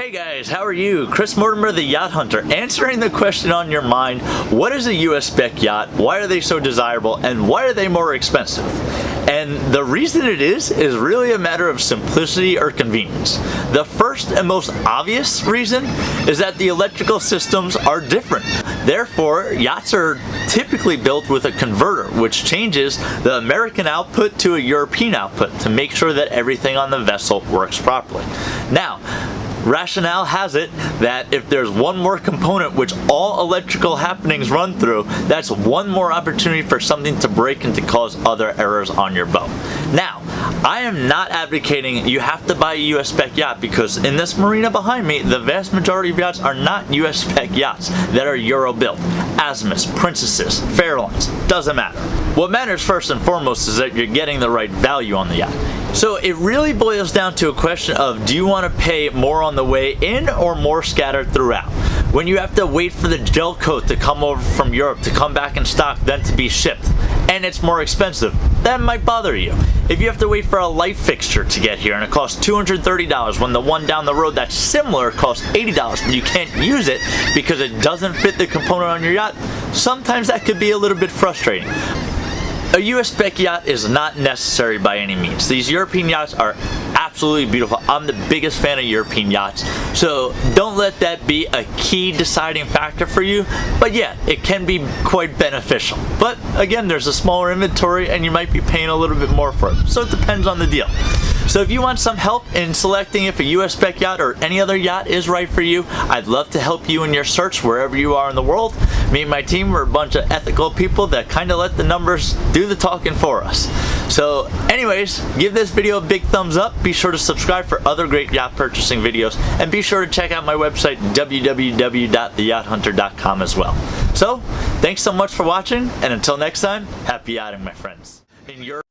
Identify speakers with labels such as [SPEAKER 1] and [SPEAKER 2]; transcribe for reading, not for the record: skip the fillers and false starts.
[SPEAKER 1] Hey guys, how are you? Chris Mortimer, the Yacht Hunter, answering the question on your mind, what is a US Spec yacht, why are they so desirable, and why are they more expensive? And the reason it is really a matter of simplicity or convenience. The first and most obvious reason is that the electrical systems are different. Therefore, yachts are typically built with a converter, which changes the American output to a European output to make sure that everything on the vessel works properly. Now, rationale has it that if there's one more component which all electrical happenings run through, that's one more opportunity for something to break and to cause other errors on your boat. Now, I am not advocating you have to buy a US Spec yacht, because in this marina behind me, the vast majority of yachts are not US Spec yachts that are Euro built. Azimuts, Princesses, Fairlines, doesn't matter. What matters first and foremost is that you're getting the right value on the yacht. So it really boils down to a question of, do you want to pay more on the way in or more scattered throughout? When you have to wait for the gel coat to come over from Europe to come back in stock, then to be shipped, and it's more expensive, that might bother you. If you have to wait for a light fixture to get here and it costs $230 when the one down the road that's similar costs $80, but you can't use it because it doesn't fit the component on your yacht, sometimes that could be a little bit frustrating. A US Spec yacht is not necessary by any means. These European yachts are absolutely beautiful. I'm the biggest fan of European yachts, so don't let that be a key deciding factor for you. But yeah, it can be quite beneficial. But again, there's a smaller inventory and you might be paying a little bit more for it, so it depends on the deal. So if you want some help in selecting if a US Spec yacht or any other yacht is right for you, I'd love to help you in your search wherever you are in the world. Me and my team are a bunch of ethical people that kind of let the numbers do the talking for us. So anyways, give this video a big thumbs up, be sure to subscribe for other great yacht purchasing videos, and be sure to check out my website www.theyachthunter.com as well. So thanks so much for watching, and until next time, happy yachting, my friends. In Europe